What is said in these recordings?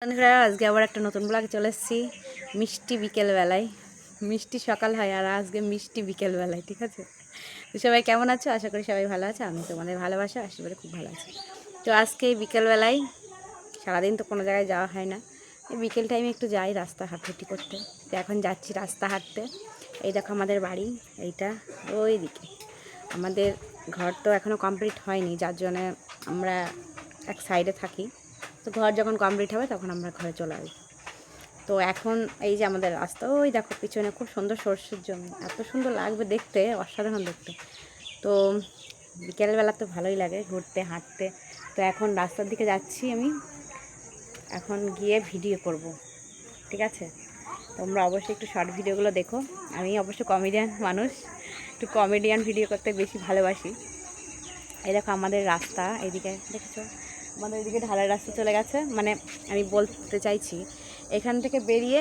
বন্ধুরা আজকে আবার একটা নতুন ব্লগে চলে এসেছি। মিষ্টি বিকেলবেলায়, মিষ্টি সকাল হয় আর আজকে মিষ্টি বিকেলবেলায়, ঠিক আছে? তো সবাই কেমন আছো? আশা করি সবাই ভালো আছে। আমি তোমাদের ভালোবাসা আশীর্বাদে খুব ভালো আছি। তো আজকে বিকেলবেলায়, সারাদিন তো কোনো জায়গায় যাওয়া হয় না, এই বিকেল টাইমে একটু যাই রাস্তা হাঁটাহাঁটি করতে। তো এখন যাচ্ছি রাস্তা হাঁটতে। এই দেখো আমাদের বাড়ি, এইটা ওই দিকে। আমাদের ঘর তো এখনও কমপ্লিট হয়নি, যার জন্যে আমরা এক সাইডে থাকি। তো ঘর যখন কমপ্লিট হবে তখন আমরা ঘরে চলে আসবো। তো এখন এই যে আমাদের রাস্তা, ওই দেখো পিছনে খুব সুন্দর সরষের জমি, এত সুন্দর লাগবে দেখতে, অসাধারণ দেখতে। তো বিকেলবেলা তো ভালোই লাগে ঘুরতে হাঁটতে। তো এখন রাস্তার দিকে যাচ্ছি আমি, এখন গিয়ে ভিডিও করব, ঠিক আছে? তোমরা অবশ্যই একটু শর্ট ভিডিওগুলো দেখো। আমি অবশ্য কমেডিয়ান মানুষ, একটু কমেডিয়ান ভিডিও করতে বেশি ভালোবাসি। এই দেখো আমাদের রাস্তা, এইদিকে দেখেছো আমাদের এদিকে ঢালাই রাস্তা চলে গেছে। মানে আমি বলতে চাইছি এখান থেকে বেরিয়ে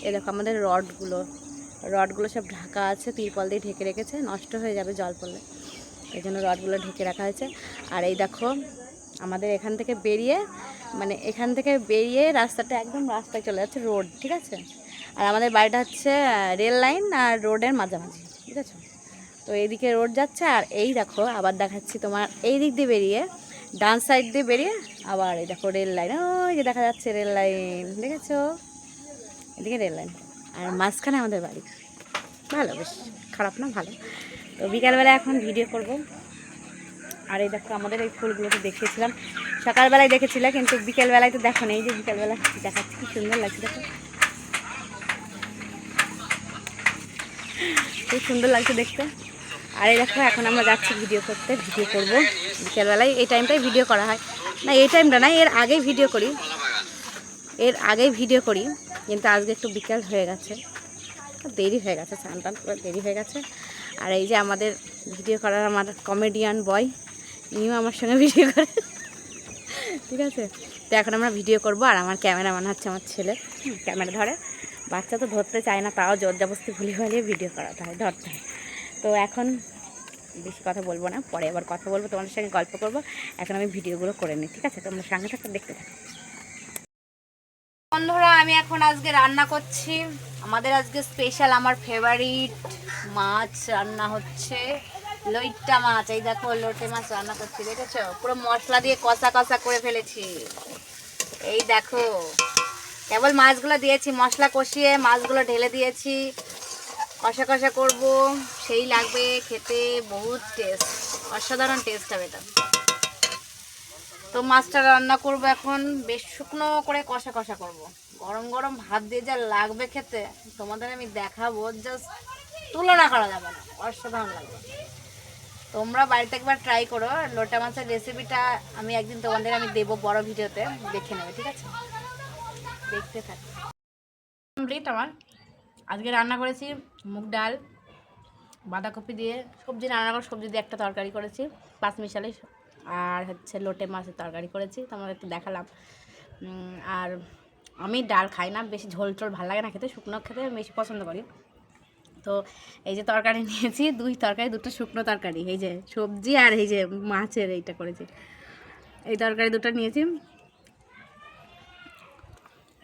এই দেখো আমাদের রডগুলো সব ঢাকা আছে, তিরপল দিয়ে ঢেকে রেখেছে, নষ্ট হয়ে যাবে জল পড়লে, এই জন্য রডগুলো ঢেকে রাখা হয়েছে। আর এই দেখো আমাদের এখান থেকে বেরিয়ে রাস্তাটা একদম রাস্তায় চলে যাচ্ছে, রোড, ঠিক আছে? আর আমাদের বাড়িটা হচ্ছে রেল লাইন আর রোডের মাঝামাঝি, ঠিক আছে? তো এইদিকে রোড যাচ্ছে, আর এই দেখো আবার দেখাচ্ছি তোমার, এই দিক দিয়ে বেরিয়ে ডান সাইড দিয়ে বেরিয়ে আবার এই দেখো রেল লাইন, ওই যে দেখা যাচ্ছে রেল লাইন, দেখেছো? এদিকে রেল লাইন আর মাঝখানে আমাদের বাড়ি। ভালো, বেশ খারাপ না, ভালো। তো বিকালবেলা এখন ভিডিও করব। আর এই দেখো আমাদের এই ফুলগুলো তো দেখিয়েছিলাম, সকালবেলায় দেখেছিলে, কিন্তু বিকেলবেলায় তো দেখো না। এই যে বিকেলবেলা দেখাচ্ছি, কি সুন্দর লাগছে দেখো, খুব সুন্দর লাগছে দেখতে। আর এই দেখো এখন আমরা যাচ্ছি ভিডিও করব বিকেলবেলায়। এই টাইমটাই ভিডিও করা হয় না, এই টাইমটা না, এর আগেই ভিডিও করি, কিন্তু আজকে একটু বিকেল হয়ে গেছে, দেরি হয়ে গেছে, স্নান টান করে দেরি হয়ে গেছে। আর এই যে আমাদের ভিডিও করার আমার কমেডিয়ান বয়, ইনিও আমার সঙ্গে ভিডিও করে, ঠিক আছে? তো এখন আমরা ভিডিও করব। আর আমার ক্যামেরাম্যান হচ্ছে আমার ছেলে, ক্যামেরা ধরে। বাচ্চা তো ধরতে চায় না, তাও জোর জবরদস্তি ভুলিয়ে ভিডিও করাতে হয়, ধরতে হয়। তো এখন বেশি কথা বলবো না, পরে আবার কথা বলবো, তোমাদের সঙ্গে গল্প করব। এখন আমি ভিডিওগুলো করে নিই, ঠিক আছে? তোমরা সঙ্গে থাকতে দেখতে থাকো। বন্ধুরা আমি এখন আজকে রান্না করছি, আমাদের আজকে স্পেশাল, আমার ফেভারিট মাছ রান্না হচ্ছে, লইট্টা মাছ। এই দেখো লোটে মাছ রান্না করছি, দেখেছো? পুরো মশলা দিয়ে কষা কষা করে ফেলেছি। এই দেখো কেবল মাছগুলো দিয়েছি, মশলা কষিয়ে মাছগুলো ঢেলে দিয়েছি, কষা কষা করবো, সেই লাগবে খেতে, বহুত টেস্ট, অসাধারণ টেস্ট হবে এটা। তো মাছটা রান্না করব এখন, বেশ শুকনো করে কষা কষা করব, গরম গরম ভাত দিয়ে যা লাগবে খেতে, তোমাদের আমি দেখাবো, জাস্ট তুলনা করা যাবে না, অসাধারণ লাগবে। তোমরা বাড়িতে একবার ট্রাই করো, লোটা মাছের রেসিপিটা আমি একদিন তোমাদের দেবো বড় ভিডিওতে, দেখে নেবে, ঠিক আছে? দেখতে থাকি। কমপ্লিট আমার, আজকে রান্না করেছি মুগ ডাল, বাঁধাকপি দিয়ে সবজি রান্না করে, সবজি দিয়ে একটা তরকারি করেছি পাঁচমিশালি, আর হচ্ছে লোটে মাছের তরকারি করেছি, তোমাদের একটু দেখালাম। আর আমি ডাল খাই না বেশি, ঝোল টোল ভালো লাগে না খেতে, শুকনো খেতে বেশি পছন্দ করি। তো এই যে তরকারি নিয়েছি, দুটো শুকনো তরকারি, এই যে সবজি আর এই যে মাছের এইটা করেছি, এই তরকারি দুটো নিয়েছি।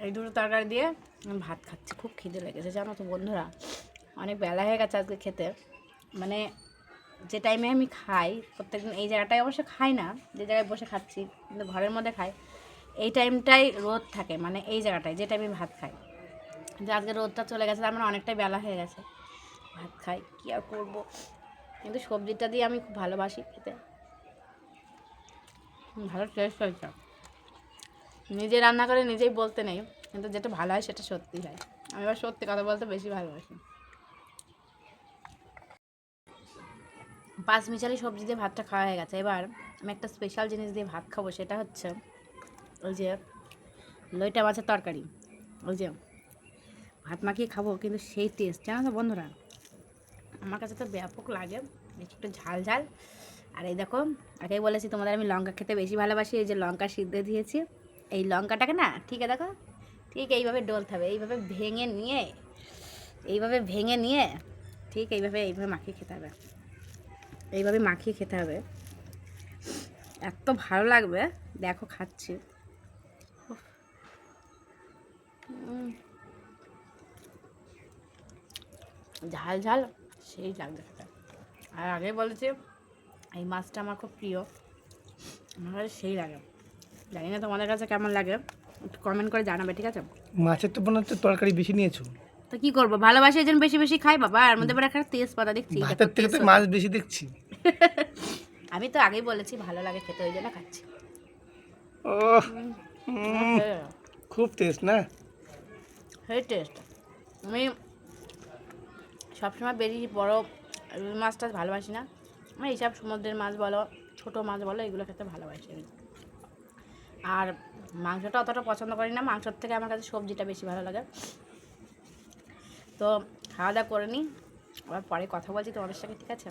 এই দুটো তরকারি দিয়ে আমি ভাত খাচ্ছি, খুব খিদে লেগেছে জানো তো বন্ধুরা, অনেক বেলা হয়ে গেছে আজকে খেতে। মানে যে টাইমে আমি খাই প্রত্যেকদিন, এই জায়গাটায় অবশ্য খাই না, যে জায়গায় বসে খাচ্ছি, কিন্তু ঘরের মধ্যে খাই, এই টাইমটাই রোদ থাকে, মানে এই জায়গাটায় যে টাইমে ভাত খাই। যে আজকে রোদটা চলে গেছে, তার মানে অনেকটাই বেলা হয়ে গেছে, ভাত খাই, কী আর করবো। কিন্তু সবজিটা দিয়ে আমি খুব ভালোবাসি খেতে, ভালো টেস্ট হয়েছে। নিজে রান্না করে নিজেই বলতে নেই, কিন্তু যেটা ভালো হয় সেটা সত্যি হয়। আমি এবার সত্যি কথা বলতে বেশি ভালোবাসি। পাঁচমিশালি সবজি দিয়ে ভাতটা খাওয়া হয়ে গেছে, এবার আমি একটা স্পেশাল জিনিস দিয়ে ভাত খাবো, সেটা হচ্ছে ওই যে লইটা মাছের তরকারি, ওই যে ভাত মাখিয়ে খাবো, কিন্তু সেই টেস্ট জানো তো বন্ধুরা, আমার কাছে তো ব্যাপক লাগে, একটু ঝাল ঝাল। আর এই দেখো, আগেই বলেছি তোমাদের আমি লঙ্কা খেতে বেশি ভালোবাসি, এই যে লঙ্কা সিদ্ধ দিয়েছি, এই লঙ্কাটাকে না, ঠিক আছে দেখো, ঠিক এইভাবে ডলতে হবে, এইভাবে ভেঙে নিয়ে ঠিক এইভাবে মাখিয়ে খেতে হবে, এইভাবে মাখিয়ে খেতে হবে, এত ভালো লাগবে। দেখো খাচ্ছি, ঝাল ঝাল সেই লাগবে খেতে। আর আগে বলেছি এই মাছটা আমার খুব প্রিয়, আমার কাছে সেই লাগে। জানি না তোমাদের কাছে কেমন লাগে, একটু কমেন্ট করে জানাবে, ঠিক আছে? মাছের তো মনে হচ্ছে তরকারি বেশি নিয়েছো। তো কি করবো, ভালোবাসি এই জন্য বেশি বেশি খাই বাবা। আর মধ্যে আবার একটা তেজপাতা দেখছি, দেখো ভাতের থেকে তো তেজপাতা। মাছ বেশি দেখছি। আমি তো আগেই বলেছি ভালো লাগে খেতে, ওই জন্য খাচ্ছি। ও হ্যাঁ, খুব টেস্ট না? সেই টেস্ট। আমি সবসময় বেশি বড় রুই মাছটা ভালোবাসি না, আমি এইসব সমুদ্রের মাছ বলো, ছোটো মাছ বলো, এগুলো খেতে ভালোবাসি আমি। আর মাংসটা অতটা পছন্দ করি না, মাংসর থেকে আমার কাছে সবজিটা বেশি ভালো লাগে। তো খাওয়া দাওয়া করে নিই, আবার পরে কথা বলছি তোমাদের সাথে, ঠিক আছে?